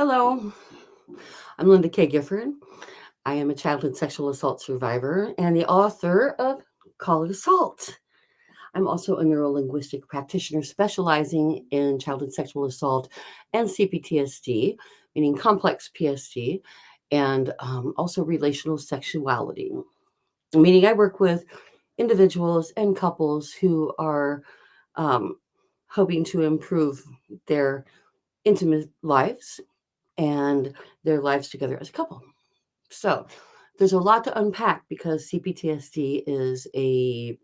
Hello, I'm Linda K. Gifford. I am a childhood sexual assault survivor and the author of Call It Assault. I'm also a neurolinguistic practitioner specializing in childhood sexual assault and cPTSD, meaning complex PSD, and also relational sexuality, meaning I work with individuals and couples who are um, hoping to improve their intimate lives and their lives together as a couple. So there's a lot to unpack because cPTSD is a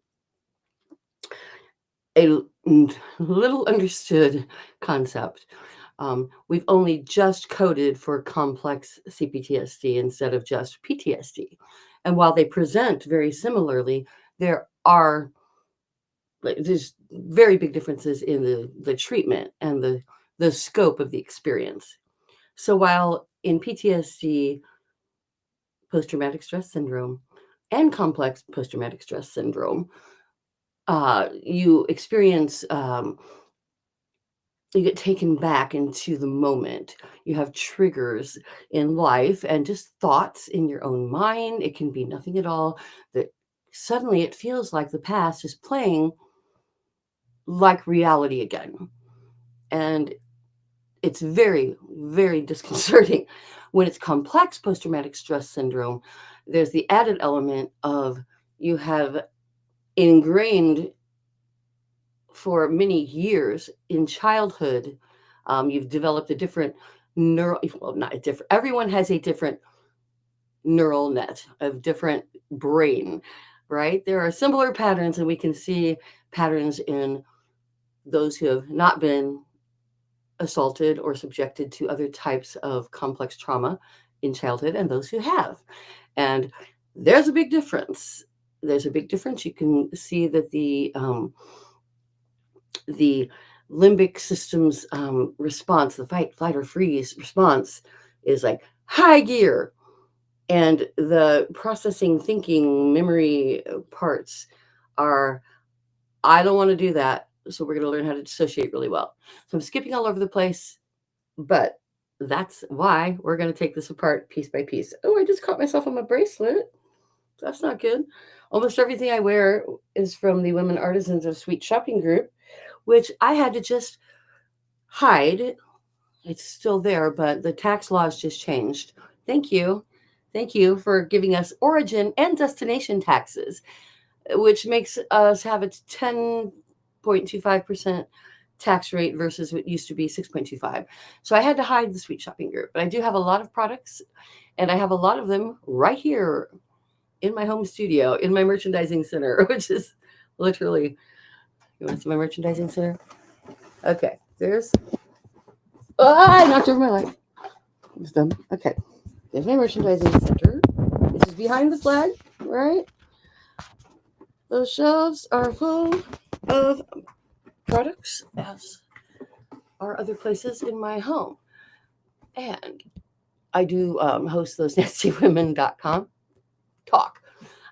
little understood concept. We've only just coded for complex cPTSD instead of just PTSD. And while they present very similarly, there's very big differences in the treatment and the scope of the experience. So while in PTSD, post-traumatic stress syndrome, and complex post-traumatic stress syndrome, you experience, you get taken back into the moment. You have triggers in life and just thoughts in your own mind. It can be nothing at all. That suddenly it feels like the past is playing like reality again. And it's very, very disconcerting. When it's complex post-traumatic stress syndrome, there's the added element of you have ingrained for many years in childhood, you've developed a different not a different, everyone has a different neural net of different brain, right? There are similar patterns, and we can see patterns in those who have not been assaulted or subjected to other types of complex trauma in childhood and those who have. And there's a big difference. There's a big difference. You can see that the limbic system's response, the fight, flight, or freeze response, is like high gear. And the processing, thinking, memory parts are, I don't want to do that. So we're going to learn how to dissociate really well. So I'm skipping all over the place, but that's why we're going to take this apart piece by piece. Oh, I just caught myself on my bracelet. That's not good. Almost everything I wear is from the Women Artisans of Sweet Shopping group, which I had to just hide. It's still there, but the tax laws just changed. Thank you. Thank you for giving us origin and destination taxes, which makes us have a 10.25% tax rate versus what used to be 6.25. So I had to hide the Sweet Shopping group, but I do have a lot of products, and I have a lot of them right here in my home studio, in my merchandising center, which is literally, you want to see my merchandising center? Okay, there's, I knocked over my light. It's done. Okay, there's my merchandising center. This is behind the flag, right? Those shelves are full of products, as are other places in my home. And I do host those nastywomen.com talk.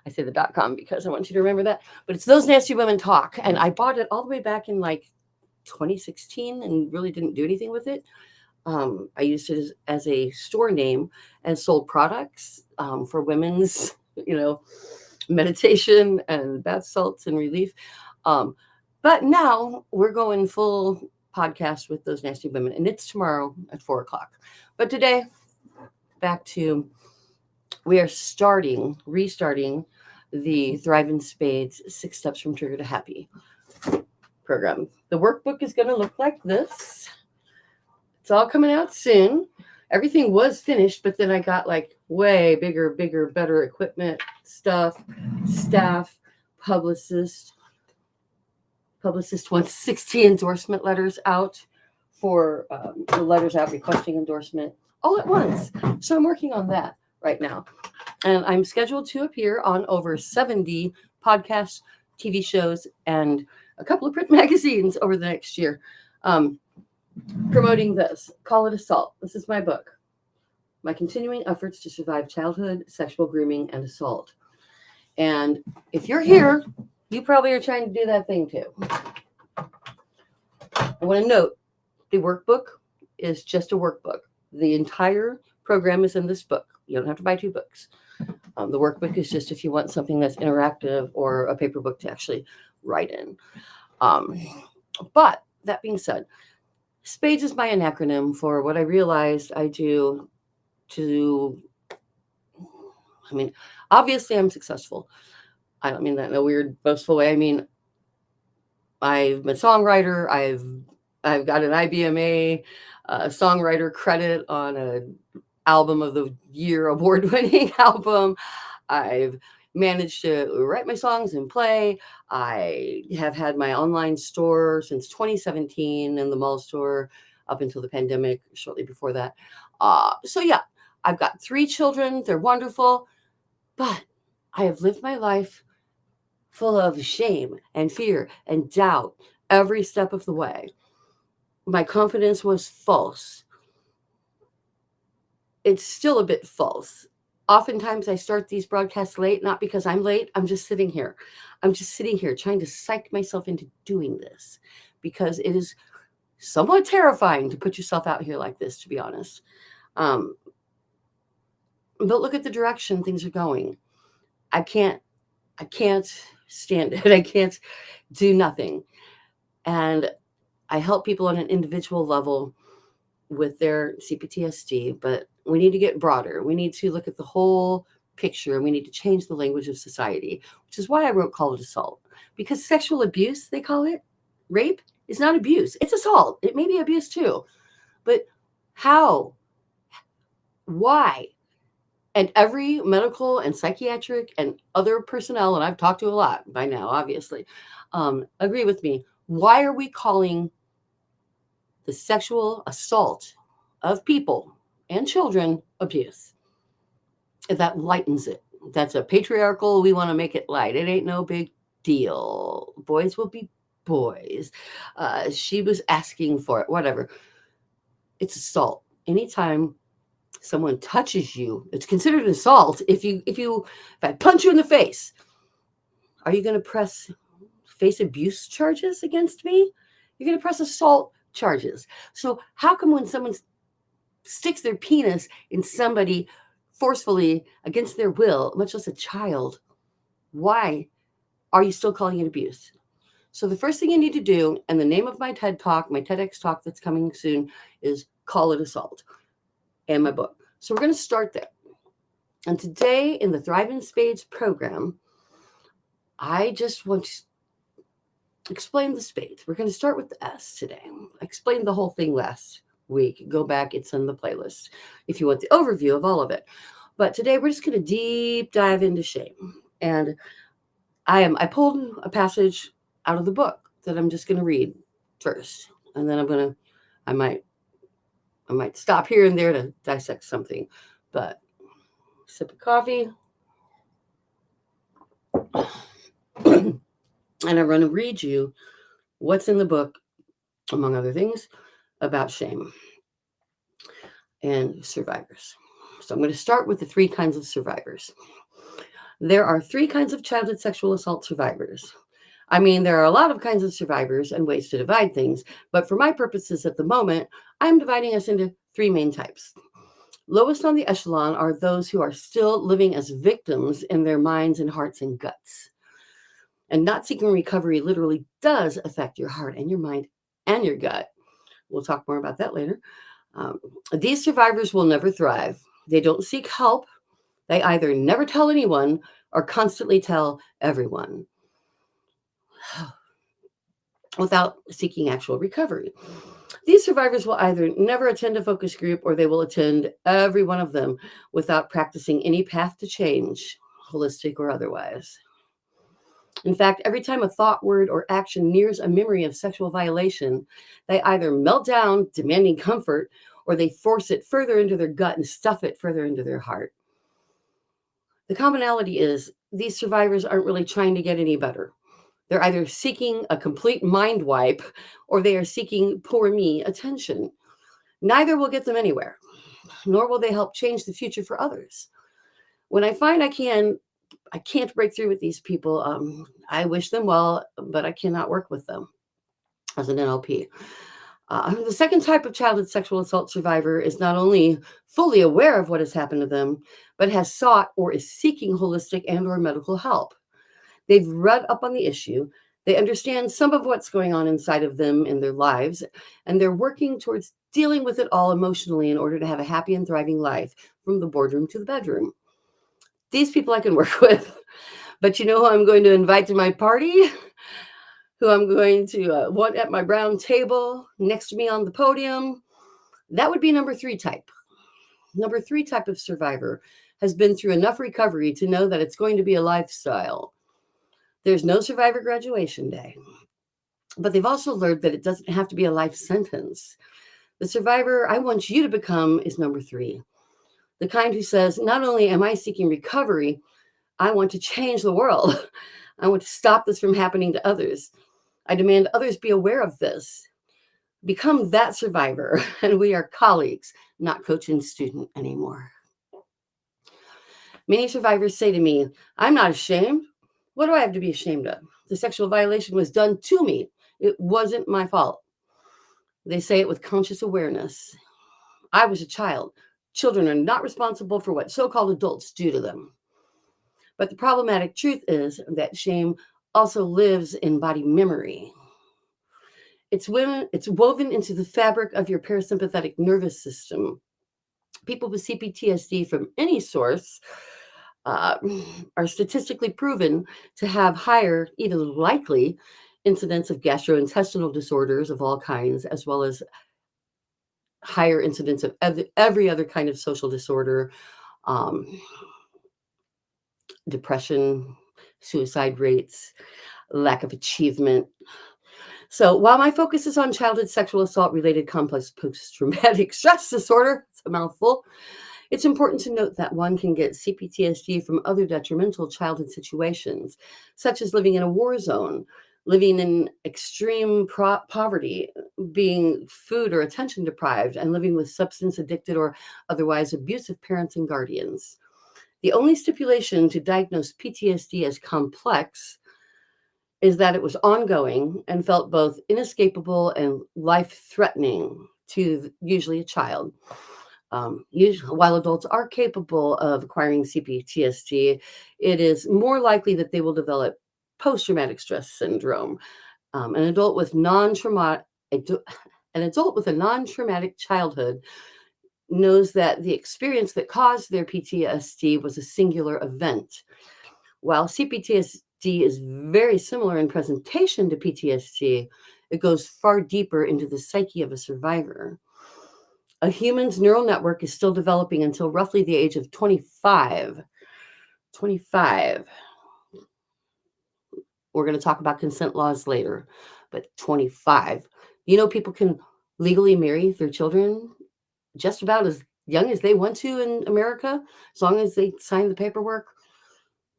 I say the .com because I want you to remember that. But it's Those Nasty Women Talk. And I bought it all the way back in like 2016 and really didn't do anything with it. I used it as a store name and sold products for women's, meditation and bath salts and relief. But now we're going full podcast with Those Nasty Women, and it's tomorrow at 4:00. But today, back to, we are restarting the Thrive in Spades 6 Steps from Trigger to Happy program. The workbook is going to look like this. It's all coming out soon. Everything was finished, but then I got like way bigger, better equipment, stuff, staff, publicist. Publicist wants 60 endorsement letters out for the letters out requesting endorsement all at once. So I'm working on that right now. And I'm scheduled to appear on over 70 podcasts, TV shows, and a couple of print magazines over the next year. Promoting this. Call It Assault. This is my book. My continuing efforts to survive childhood, sexual grooming, and assault. And if you're here, you probably are trying to do that thing too. I want to note, the workbook is just a workbook. The entire program is in this book. You don't have to buy 2 books. The workbook is just if you want something that's interactive or a paper book to actually write in. Um, but that being said, SPADES is my acronym for what I realized I do to, I mean, obviously I'm successful. I don't mean that in a weird, boastful way. I mean, I'm a songwriter. I've got an IBMA songwriter credit on a album of the year award-winning album. I've managed to write my songs and play. I have had my online store since 2017 and the mall store up until the pandemic, shortly before that. So yeah, I've got 3 children. They're wonderful, but I have lived my life full of shame and fear and doubt every step of the way. My confidence was false. It's still a bit false. Oftentimes I start these broadcasts late, not because I'm late. I'm just sitting here. I'm just sitting here trying to psych myself into doing this because it is somewhat terrifying to put yourself out here like this, to be honest. Um, but look at the direction things are going. I can't stand it. I can't do nothing. And I help people on an individual level with their cPTSD, but we need to get broader. We need to look at the whole picture and we need to change the language of society, which is why I wrote Call It Assault. Because sexual abuse, they call it, rape, is not abuse. It's assault. It may be abuse too. But how? Why? And every medical and psychiatric and other personnel, and I've talked to a lot by now, obviously, agree with me. Why are we calling the sexual assault of people and children abuse? That lightens it. That's a patriarchal, we want to make it light. It ain't no big deal. Boys will be boys. She was asking for it, whatever. It's assault. Anytime someone touches you, it's considered an assault. If I punch you in the face, are you going to press face abuse charges against me? You're going to press assault charges. So how come when someone sticks their penis in somebody forcefully against their will, much less a child, why are you still calling it abuse? So the first thing you need to do, and the name of my TED Talk, my TEDx talk that's coming soon, is Call It Assault, and my book. So we're going to start there. And today in the Thrive in Spades program, I just want to explain the spades. We're going to start with the S today. I explained the whole thing last week. Go back, it's in the playlist if you want the overview of all of it. But today we're just going to deep dive into shame. And I pulled a passage out of the book that I'm just going to read first. And then I might stop here and there to dissect something. But sip of coffee. And I'm going to read you what's in the book, among other things, about shame and survivors. So I'm going to start with the 3 kinds of survivors. There are 3 kinds of childhood sexual assault survivors. I mean, there are a lot of kinds of survivors and ways to divide things, but for my purposes at the moment, I'm dividing us into 3 main types. Lowest on the echelon are those who are still living as victims in their minds and hearts and guts. And not seeking recovery literally does affect your heart and your mind and your gut. We'll talk more about that later. These survivors will never thrive. They don't seek help. They either never tell anyone or constantly tell everyone without seeking actual recovery. These survivors will either never attend a focus group or they will attend every one of them without practicing any path to change, holistic or otherwise. In fact, every time a thought, word, or action nears a memory of sexual violation, they either melt down, demanding comfort, or they force it further into their gut and stuff it further into their heart. The commonality is these survivors aren't really trying to get any better. They're either seeking a complete mind wipe or they are seeking poor me attention. Neither will get them anywhere, nor will they help change the future for others. When I find I can't break through with these people, I wish them well, but I cannot work with them as an NLP. The second type of childhood sexual assault survivor is not only fully aware of what has happened to them, but has sought or is seeking holistic and or medical help. They've read up on the issue. They understand some of what's going on inside of them in their lives, and they're working towards dealing with it all emotionally in order to have a happy and thriving life from the boardroom to the bedroom. These people I can work with. But you know who I'm going to invite to my party? Who I'm going to want at my brown table next to me on the podium? That would be number three type. Number three type of survivor has been through enough recovery to know that it's going to be a lifestyle. There's no survivor graduation day, but they've also learned that it doesn't have to be a life sentence. The survivor I want you to become is number three, the kind who says, not only am I seeking recovery, I want to change the world. I want to stop this from happening to others. I demand others be aware of this. Become that survivor, and we are colleagues, not coach and student anymore. Many survivors say to me, I'm not ashamed. What do I have to be ashamed of? The sexual violation was done to me. It wasn't my fault. They say it with conscious awareness. I was a child. Children are not responsible for what so-called adults do to them. But the problematic truth is that shame also lives in body memory. It's woven into the fabric of your parasympathetic nervous system. People with cPTSD from any source are statistically proven to have higher, even likely, incidence of gastrointestinal disorders of all kinds, as well as higher incidence of every other kind of social disorder, um, depression, suicide rates, lack of achievement. So while my focus is on childhood sexual assault related complex post-traumatic stress disorder, it's a mouthful, it's important to note that one can get cPTSD from other detrimental childhood situations, such as living in a war zone, living in extreme poverty, being food or attention deprived, and living with substance addicted or otherwise abusive parents and guardians. The only stipulation to diagnose PTSD as complex is that it was ongoing and felt both inescapable and life-threatening to usually a child. While adults are capable of acquiring cPTSD, it is more likely that they will develop post-traumatic stress syndrome. An adult with an adult with a non-traumatic childhood knows that the experience that caused their PTSD was a singular event. While cPTSD is very similar in presentation to PTSD, it goes far deeper into the psyche of a survivor. A human's neural network is still developing until roughly the age of 25. 25. We're going to talk about consent laws later, but 25. You know, people can legally marry their children just about as young as they want to in America, as long as they sign the paperwork.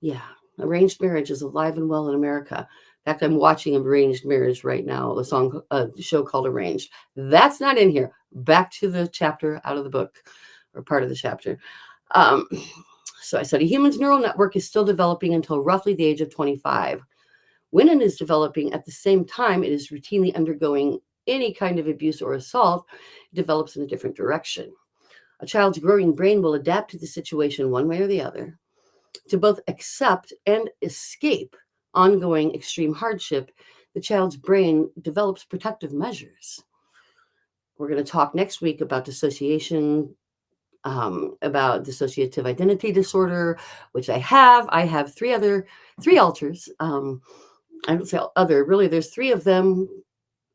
Yeah, arranged marriage is alive and well in America. In fact, I'm watching Arranged Marriage right now, a show called Arranged. That's not in here. Back to the chapter out of the book, or part of the chapter. So I said a human's neural network is still developing until roughly the age of 25. When it is developing at the same time it is routinely undergoing any kind of abuse or assault, it develops in a different direction. A child's growing brain will adapt to the situation one way or the other. To both accept and escape ongoing extreme hardship, the child's brain develops protective measures. We're going to talk next week about dissociation, about dissociative identity disorder, which I have. I have three alters. I don't say other, really, there's three of them,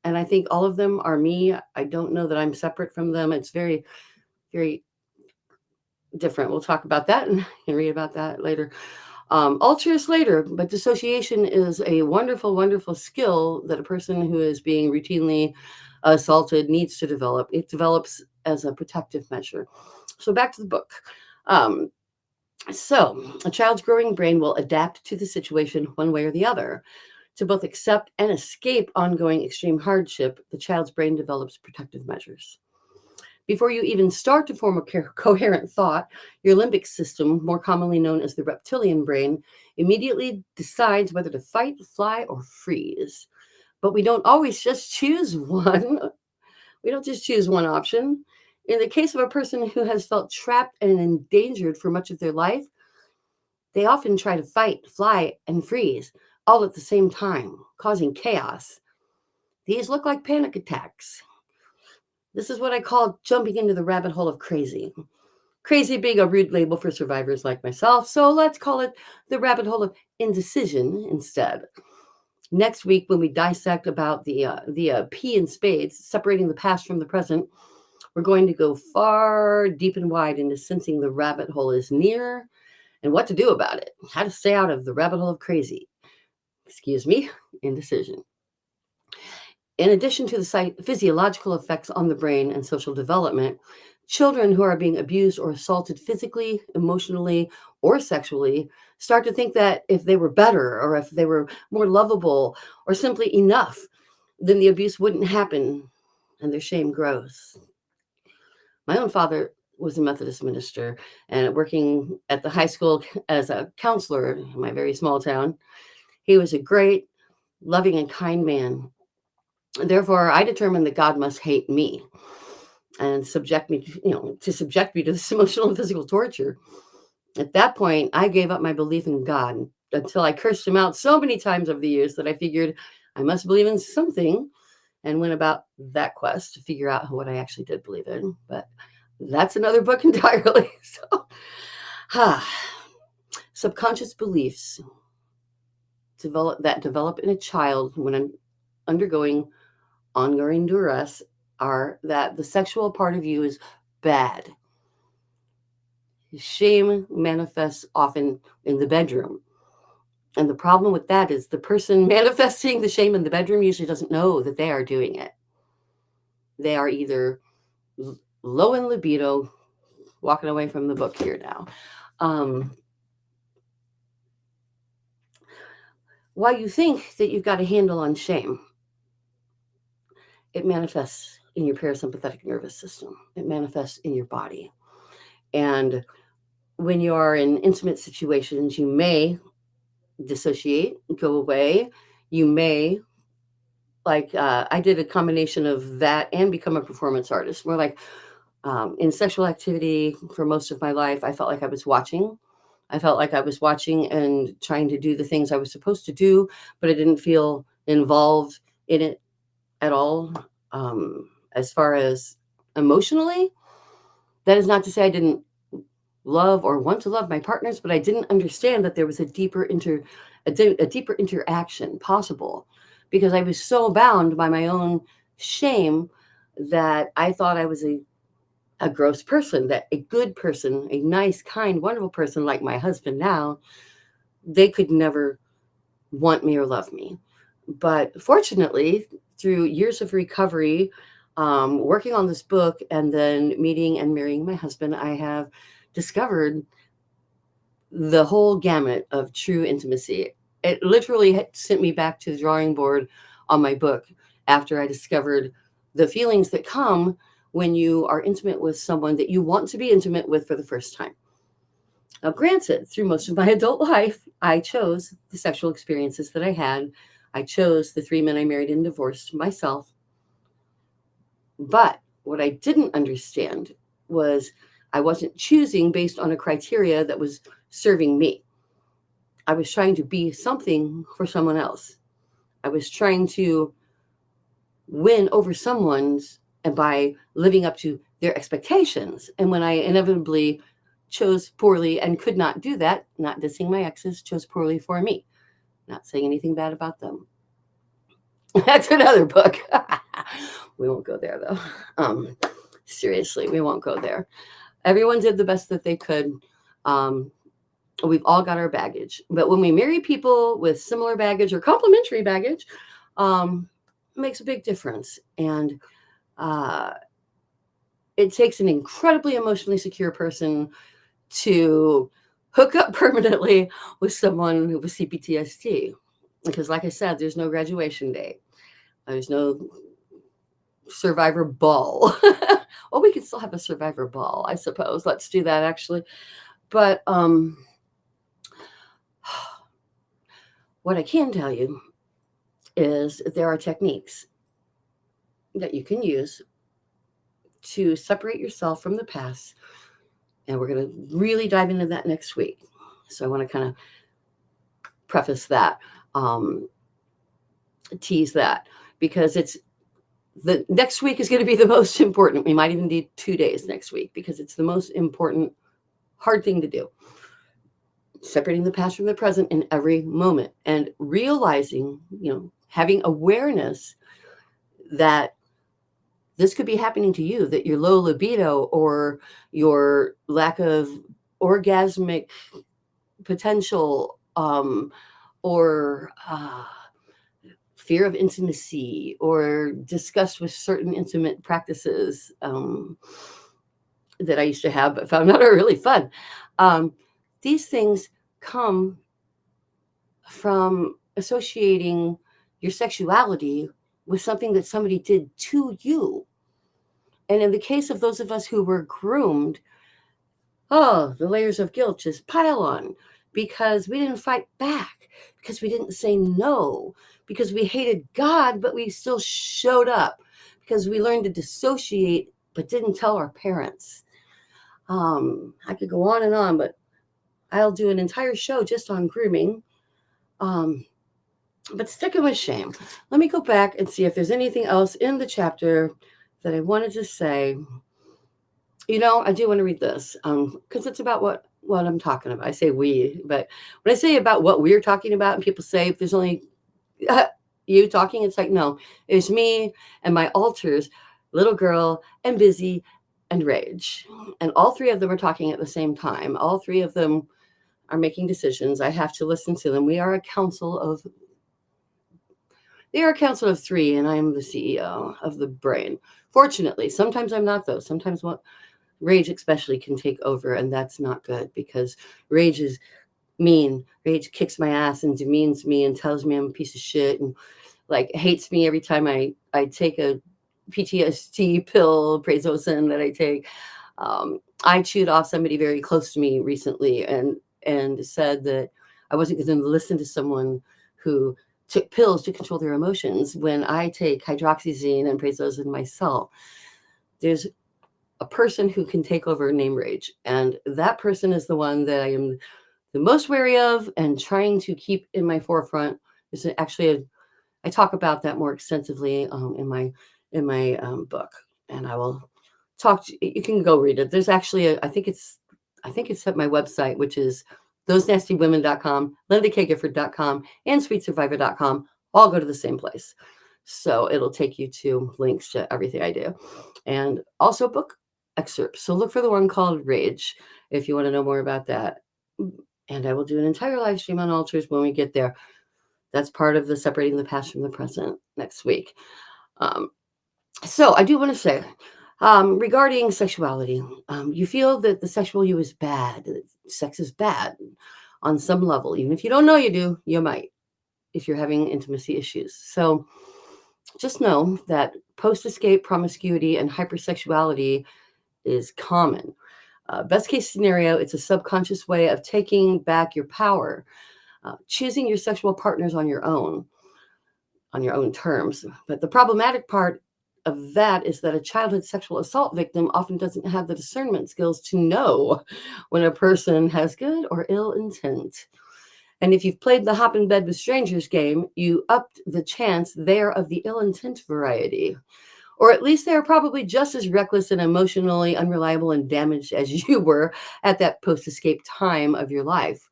and I think all of them are me. I don't know that I'm separate from them. It's very, very different. We'll talk about that and read about that later. Alters later, but dissociation is a wonderful, wonderful skill that a person who is being routinely assaulted needs to develop. It develops as a protective measure. So back to the book. So a child's growing brain will adapt to the situation one way or the other. To both accept and escape ongoing extreme hardship, the child's brain develops protective measures. Before you even start to form a coherent thought, your limbic system, more commonly known as the reptilian brain, immediately decides whether to fight, fly, or freeze. But we don't always just choose one. We don't just choose one option. In the case of a person who has felt trapped and endangered for much of their life, they often try to fight, fly, and freeze all at the same time, causing chaos. These look like panic attacks. This is what I call jumping into the rabbit hole of crazy. Crazy being a rude label for survivors like myself, so let's call it the rabbit hole of indecision instead. Next week, when we dissect about the P in spades, separating the past from the present, we're going to go far, deep, and wide into sensing the rabbit hole is near and what to do about it, how to stay out of the rabbit hole of crazy. Excuse me, indecision. In addition to the physiological effects on the brain and social development, children who are being abused or assaulted physically, emotionally, or sexually start to think that if they were better or if they were more lovable or simply enough, then the abuse wouldn't happen and their shame grows. My own father was a Methodist minister and working at the high school as a counselor in my very small town. He was a great, loving, and kind man. Therefore, I determined that God must hate me and subject me to this emotional and physical torture. At that point, I gave up my belief in God until I cursed him out so many times over the years that I figured I must believe in something and went about that quest to figure out what I actually did believe in. But that's another book entirely. So, subconscious beliefs develop in a child when undergoing ongoing duress are that the sexual part of you is bad. Shame manifests often in the bedroom. And the problem with that is the person manifesting the shame in the bedroom usually doesn't know that they are doing it. They are either low in libido, walking away from the book here now. While you think that you've got a handle on shame, it manifests in your parasympathetic nervous system. It manifests in your body. And when you are in intimate situations, you may dissociate, go away. You may, I did a combination of that and become a performance artist. More like in sexual activity for most of my life, I felt like I was watching. I felt like I was watching and trying to do the things I was supposed to do, but I didn't feel involved in it at all. As far as emotionally, that is not to say I didn't love or want to love my partners, but I didn't understand that there was a deeper interaction possible because I was so bound by my own shame that I thought I was a gross person, that a good person, a nice, kind, wonderful person like my husband now, they could never want me or love me. But fortunately, through years of recovery, working on this book, and then meeting and marrying my husband, I have discovered the whole gamut of true intimacy. It literally sent me back to the drawing board on my book after I discovered the feelings that come when you are intimate with someone that you want to be intimate with for the first time. Now, granted, through most of my adult life, I chose the sexual experiences that I had. I chose the 3 men I married and divorced myself. But what I didn't understand was I wasn't choosing based on a criteria that was serving me. I was trying to be something for someone else. I was trying to win over someone's and by living up to their expectations. And when I inevitably chose poorly and could not do that, not dissing my exes, chose poorly for me. Not saying anything bad about them. That's another book. We won't go there though. Seriously, we won't go there. Everyone did the best that they could. We've all got our baggage. But when we marry people with similar baggage or complementary baggage, it makes a big difference. And it takes an incredibly emotionally secure person to hook up permanently with someone with cPTSD. Because like I said, there's no graduation day. There's no survivor ball. Well, we could still have a survivor ball, I suppose. Let's do that actually. But what I can tell you is there are techniques that you can use to separate yourself from the past. And we're going to really dive into that next week. So I want to kind of preface that, tease that, because it's the next week is going to be the most important. We might even need 2 days next week because it's the most important, hard thing to do. Separating the past from the present in every moment and realizing, having awareness that this could be happening to you, that your low libido or your lack of orgasmic potential, or fear of intimacy or disgust with certain intimate practices, that I used to have but found out are really fun. These things come from associating your sexuality with something that somebody did to you. And in the case of those of us who were groomed, the layers of guilt just pile on because we didn't fight back, because we didn't say no, because we hated God, but we still showed up, because we learned to dissociate but didn't tell our parents. I could go on and on, but I'll do an entire show just on grooming. But sticking with shame, let me go back and see if there's anything else in the chapter that I wanted to say. I do want to read this because it's about what I'm talking about. I say we, but when I say about what we're talking about, and people say if there's only you talking, it's like, no, it's me and my alters, little girl and busy and rage. And all three of them are talking at the same time. All three of them are making decisions. I have to listen to them. They are a council of 3, and I am the CEO of the brain. Fortunately, sometimes I'm not, though. Sometimes rage especially can take over, and that's not good because rage is mean. Rage kicks my ass and demeans me and tells me I'm a piece of shit and hates me every time I take a PTSD pill, prazosin, that I take. I chewed off somebody very close to me recently and said that I wasn't going to listen to someone who took pills to control their emotions when I take hydroxyzine and prazosin myself. There's a person who can take over name rage, and that person is the one that I am the most wary of and trying to keep in my forefront. Is actually I talk about that more extensively in my book, and I will talk. You can go read it. There's actually I think it's at my website, which is thosenastywomen.com, LindaKGifford.com, and sweetsurvivor.com. All go to the same place. So it'll take you to links to everything I do. And also book excerpts. So look for the one called Rage if you want to know more about that. And I will do an entire live stream on altars when we get there. That's part of the separating the past from the present next week. So I do want to say, regarding sexuality, you feel that the sexual you is bad, that sex is bad on some level. Even if you don't know you do, you might, if you're having intimacy issues. So just know that post-escape promiscuity and hypersexuality is common. Best case scenario, it's a subconscious way of taking back your power, choosing your sexual partners on your own terms. But the problematic part of that is that a childhood sexual assault victim often doesn't have the discernment skills to know when a person has good or ill intent. And if you've played the hop in bed with strangers game, you upped the chance they're of the ill intent variety. Or at least they're probably just as reckless and emotionally unreliable and damaged as you were at that post-escape time of your life.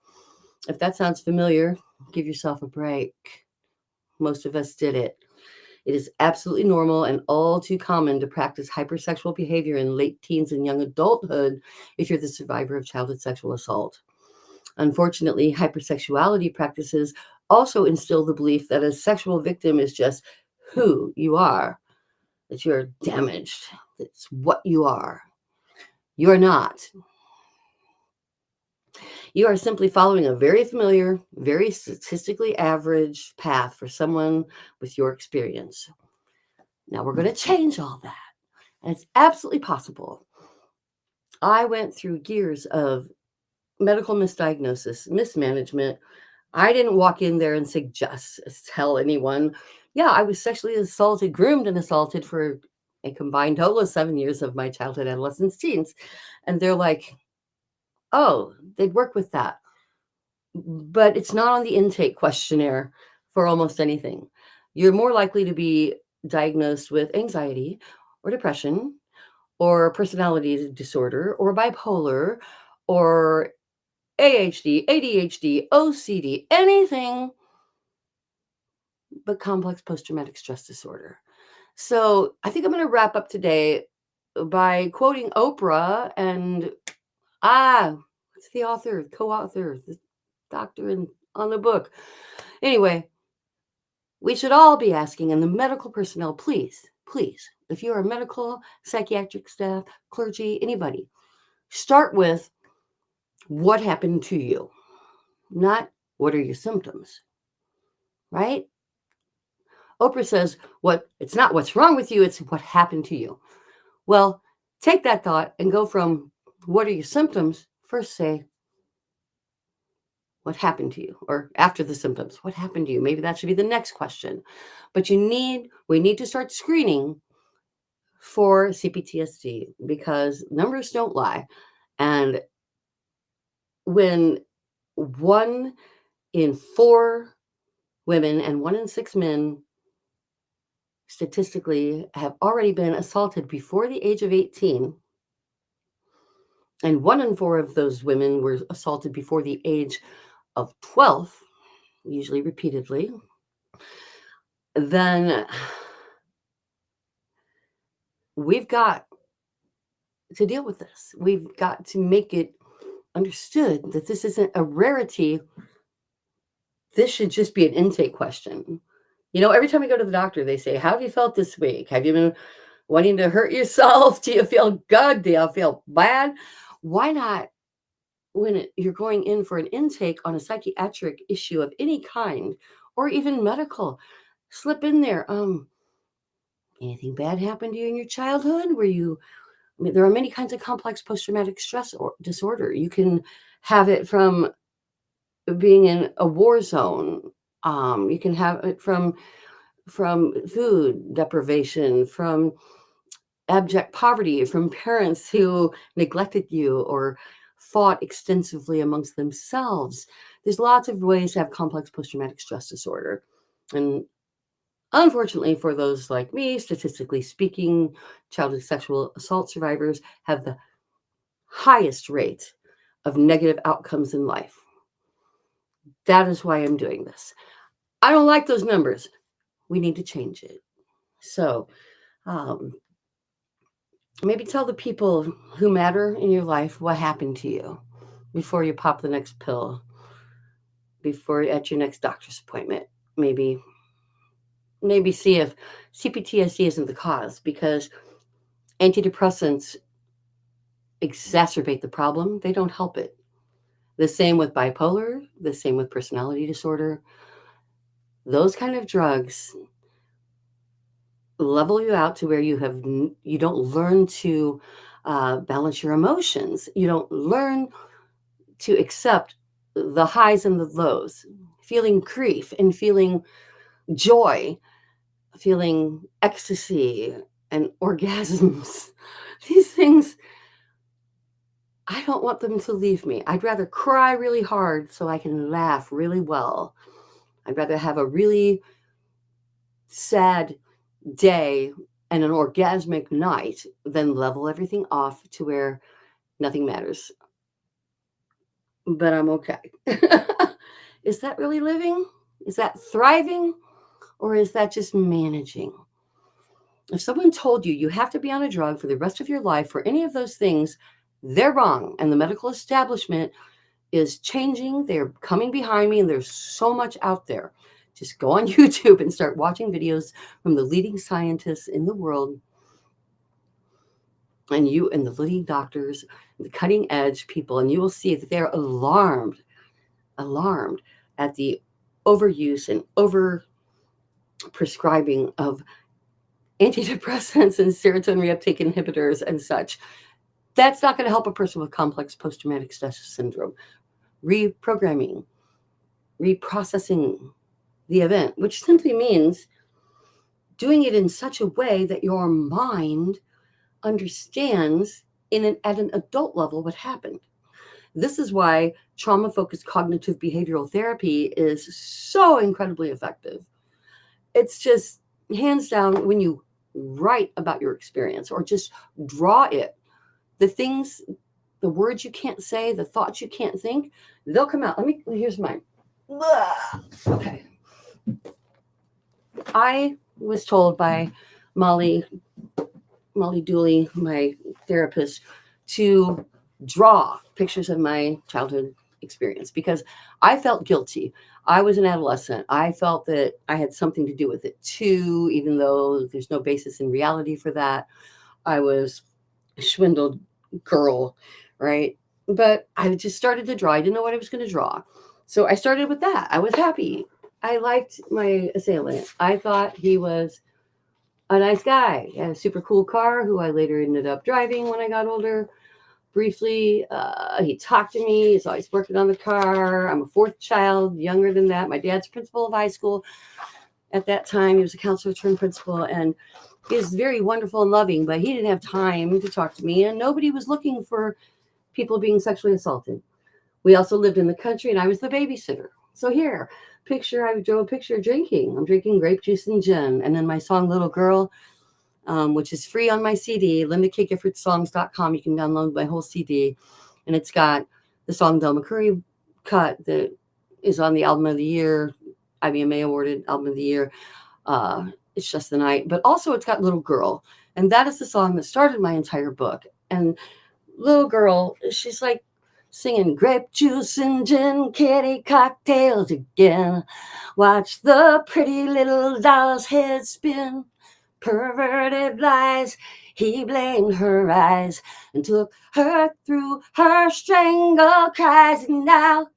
If that sounds familiar, give yourself a break. Most of us did it. It is absolutely normal and all too common to practice hypersexual behavior in late teens and young adulthood if you're the survivor of childhood sexual assault. Unfortunately, hypersexuality practices also instill the belief that a sexual victim is just who you are, that you're damaged. That's what you are. You're not. You are simply following a very familiar, very statistically average path for someone with your experience. Now we're going to change all that. And it's absolutely possible. I went through years of medical misdiagnosis, mismanagement. I didn't walk in there and tell anyone, yeah, I was sexually assaulted, groomed and assaulted for a combined total of 7 years of my childhood, adolescence, teens. And they're like, oh, they'd work with that. But it's not on the intake questionnaire for almost anything. You're more likely to be diagnosed with anxiety or depression or personality disorder or bipolar or AHD, ADHD, OCD, anything but complex post-traumatic stress disorder. So I think I'm going to wrap up today by quoting Oprah and what's the author, co-author, the doctor on the book. Anyway, we should all be asking, and the medical personnel, please, if you're a medical, psychiatric staff, clergy, anybody, start with what happened to you, not what are your symptoms, right? Oprah says, it's not what's wrong with you, it's what happened to you. Well, take that thought and go from what are your symptoms, first say, what happened to you? Or after the symptoms, what happened to you? Maybe that should be the next question. But we need to start screening for cPTSD because numbers don't lie. And when 1 in 4 women and 1 in 6 men statistically have already been assaulted before the age of 18, and 1 in 4 of those women were assaulted before the age of 12, usually repeatedly, then we've got to deal with this. We've got to make it understood that this isn't a rarity. This should just be an intake question. Every time I go to the doctor, they say, how have you felt this week? Have you been wanting to hurt yourself? Do you feel good? Do you feel bad? Why not, when you're going in for an intake on a psychiatric issue of any kind, or even medical, slip in there, anything bad happened to you in your childhood? There are many kinds of complex post-traumatic stress disorder. You can have it from being in a war zone. You can have it from food deprivation, from abject poverty, from parents who neglected you or fought extensively amongst themselves. There's lots of ways to have complex post-traumatic stress disorder. And unfortunately, for those like me, statistically speaking, childhood sexual assault survivors have the highest rate of negative outcomes in life. That is why I'm doing this. I don't like those numbers. We need to change it. So maybe tell the people who matter in your life what happened to you before you pop the next pill, before at your next doctor's appointment. Maybe see if cPTSD isn't the cause, because antidepressants exacerbate the problem. They don't help it. The same with bipolar, the same with personality disorder. Those kind of drugs level you out to where you don't learn to balance your emotions. You don't learn to accept the highs and the lows, feeling grief and feeling joy, feeling ecstasy and orgasms. These things, I don't want them to leave me. I'd rather cry really hard so I can laugh really well. I'd rather have a really sad day and an orgasmic night than level everything off to where nothing matters. But I'm okay. Is that really living? Is that thriving? Or is that just managing? If someone told you have to be on a drug for the rest of your life for any of those things, they're wrong. And the medical establishment is changing. They're coming behind me, and there's so much out there. Just go on YouTube and start watching videos from the leading scientists in the world, and the leading doctors, the cutting edge people, and you will see that they're alarmed at the overuse and over prescribing of antidepressants and serotonin reuptake inhibitors and such. That's not going to help a person with complex post-traumatic stress syndrome. Reprogramming, reprocessing the event, which simply means doing it in such a way that your mind understands at an adult level what happened. This is why trauma focused cognitive behavioral therapy is so incredibly effective. It's just hands down when you write about your experience or just draw it, the things, the words you can't say, the thoughts you can't think, they'll come out. Here's mine. Okay. I was told by Molly Dooley, my therapist, to draw pictures of my childhood experience because I felt guilty. I was an adolescent. I felt that I had something to do with it too, even though there's no basis in reality for that. I was a swindled girl, right? But I just started to draw. I didn't know what I was going to draw. So I started with that. I was happy. I liked my assailant. I thought he was a nice guy. He had a super cool car who I later ended up driving when I got older. Briefly, he talked to me. He's always working on the car. I'm a fourth child, younger than that. My dad's principal of high school. At that time, he was a counselor turned principal, and he was very wonderful and loving, but he didn't have time to talk to me, and nobody was looking for people being sexually assaulted. We also lived in the country, and I was the babysitter. So here, I drew a picture drinking. I'm drinking grape juice and gin. And then my song Little Girl, which is free on my CD, LindaKGiffordSongs.com. You can download my whole CD. And it's got the song Del McCurry cut that is on the album of the year, IBMA awarded album of the year. It's Just the Night. But also it's got Little Girl. And that is the song that started my entire book. And Little Girl, she's like singing grape juice and gin, kitty cocktails again. Watch the pretty little doll's head spin. Perverted lies, he blamed her eyes and took her through her strangled cries. And now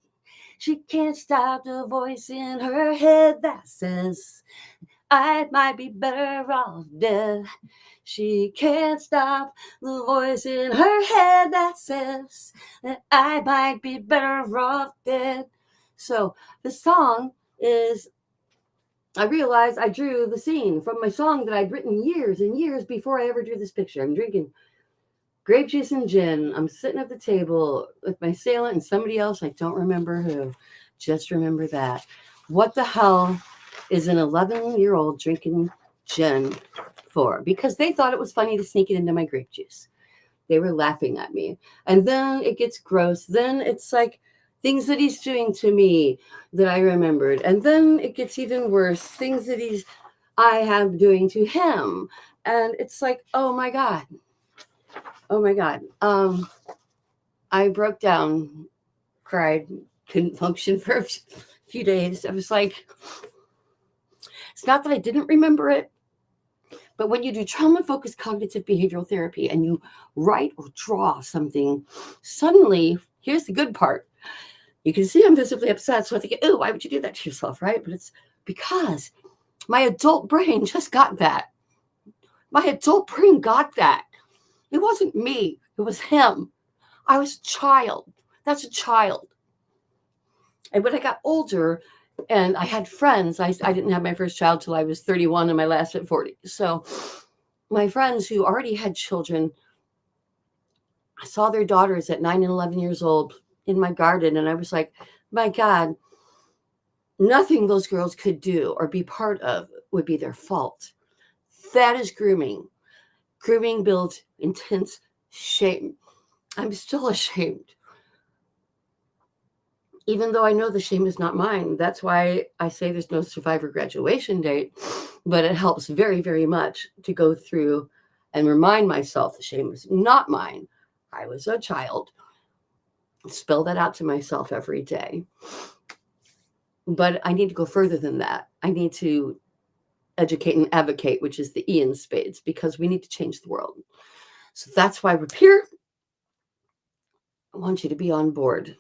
she can't stop the voice in her head that says, I might be better off dead. She can't stop the voice in her head that says that I might be better off dead. So the song is, I realized I drew the scene from my song that I'd written years and years before I ever drew this picture. I'm drinking grape juice and gin. I'm sitting at the table with my assailant and somebody else. I don't remember who. Just remember that. What the hell is an 11-year-old drinking gin for? Because they thought it was funny to sneak it into my grape juice. They were laughing at me. And then it gets gross. Then it's like things that he's doing to me that I remembered. And then it gets even worse. Things that I have doing to him. And it's like, oh my God. Oh my God. I broke down, cried, couldn't function for a few days. I was like, it's not that I didn't remember it, but when you do trauma-focused cognitive behavioral therapy and you write or draw something, suddenly, here's the good part. You can see I'm visibly upset, so I think, oh, why would you do that to yourself, right? But it's because my adult brain just got that. My adult brain got that. It wasn't me. It was him. I was a child. That's a child. And when I got older and I had friends, I didn't have my first child till I was 31 and my last at 40. So my friends who already had children, I saw their daughters at 9 and 11 years old in my garden. And I was like, my God, nothing those girls could do or be part of would be their fault. That is grooming. Grooming builds intense shame. I'm still ashamed. Even though I know the shame is not mine. That's why I say there's no survivor graduation date, but it helps very, very much to go through and remind myself the shame is not mine. I was a child. Spell that out to myself every day. But I need to go further than that. I need to educate and advocate, which is the E in spades, because we need to change the world. So that's why we're here. I want you to be on board.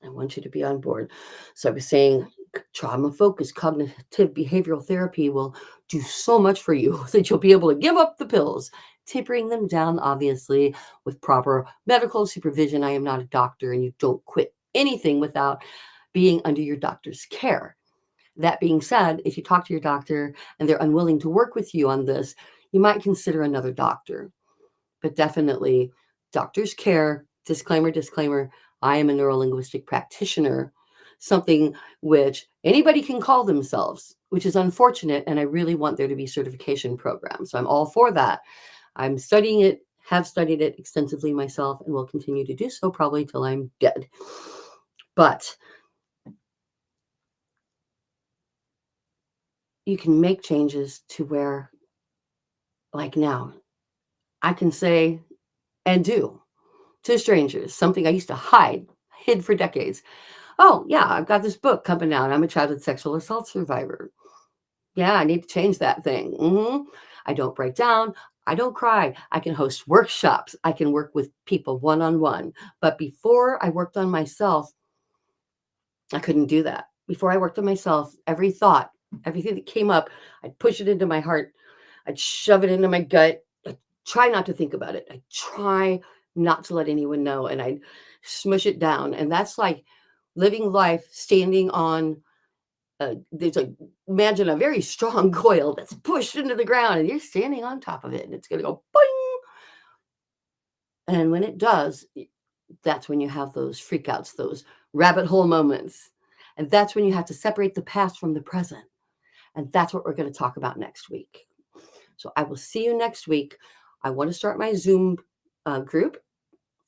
I want you to be on board. So I was saying trauma-focused cognitive behavioral therapy will do so much for you that you'll be able to give up the pills, tapering them down, obviously, with proper medical supervision. I am not a doctor, and you don't quit anything without being under your doctor's care. That being said, if you talk to your doctor and they're unwilling to work with you on this, you might consider another doctor. But definitely, doctor's care, disclaimer, disclaimer, I am a neurolinguistic practitioner, something which anybody can call themselves, which is unfortunate. And I really want there to be certification programs. So I'm all for that. I'm studying it, have studied it extensively myself, and will continue to do so probably till I'm dead. But you can make changes to where, like now, I can say and do to strangers something I used to hid for decades. Oh, yeah, I've got this book coming out. I'm a childhood sexual assault survivor. Yeah, I need to change that thing. I don't break down. I don't cry. I can host workshops. I can work with people one-on-one. But before I worked on myself, I couldn't do that. Before I worked on myself, every thought, everything that came up, I'd push it into my heart. I'd shove it into my gut. I'd try not to think about it. I try not to let anyone know. And I'd smush it down. And that's like living life standing on there's a imagine a very strong coil that's pushed into the ground and you're standing on top of it and it's going to go boing. And when it does, that's when you have those freakouts, those rabbit hole moments. And that's when you have to separate the past from the present. And that's what we're going to talk about next week. So I will see you next week. I want to start my Zoom group.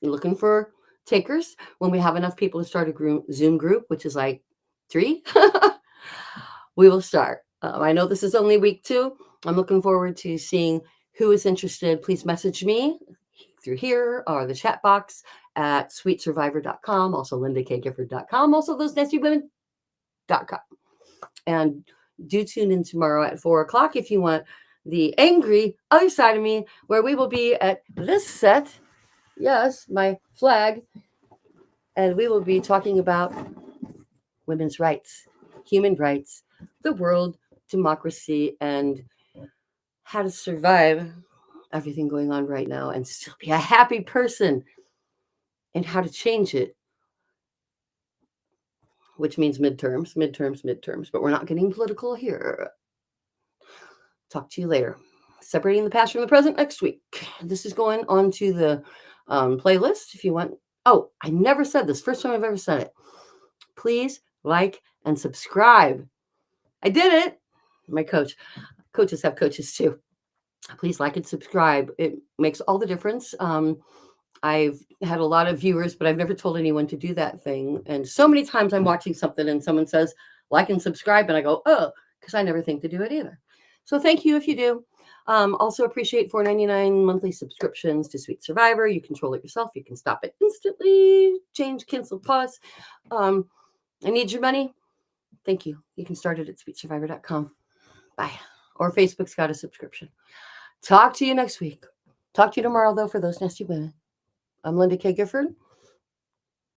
Looking for takers when we have enough people to start a Zoom group, which is like 3. We will start. I know this is only week 2. I'm looking forward to seeing who is interested. Please message me through here or the chat box at sweetsurvivor.com, also lindakgifford.com, also thosenestywomen.com. And do tune in tomorrow at 4 o'clock if you want the angry other side of me, where we will be at this set. Yes, my flag. And we will be talking about women's rights, human rights, the world, democracy, and how to survive everything going on right now and still be a happy person, and how to change it, which means midterms, but we're not getting political here. Talk to you later. Separating the past from the present next week. This is going on to the playlist if you want. Oh, I never said this. First time I've ever said it. Please like and subscribe. I did it. My coaches have coaches too. Please like and subscribe. It makes all the difference. I've had a lot of viewers, but I've never told anyone to do that thing. And so many times I'm watching something and someone says, like and subscribe. And I go, oh, because I never think to do it either. So thank you if you do. Also appreciate $4.99 monthly subscriptions to Sweet Survivor. You control it yourself. You can stop it instantly. Change, cancel, pause. I need your money. Thank you. You can start it at sweetsurvivor.com. Bye. Or Facebook's got a subscription. Talk to you next week. Talk to you tomorrow, though, for those nasty women. I'm Linda K. Gifford.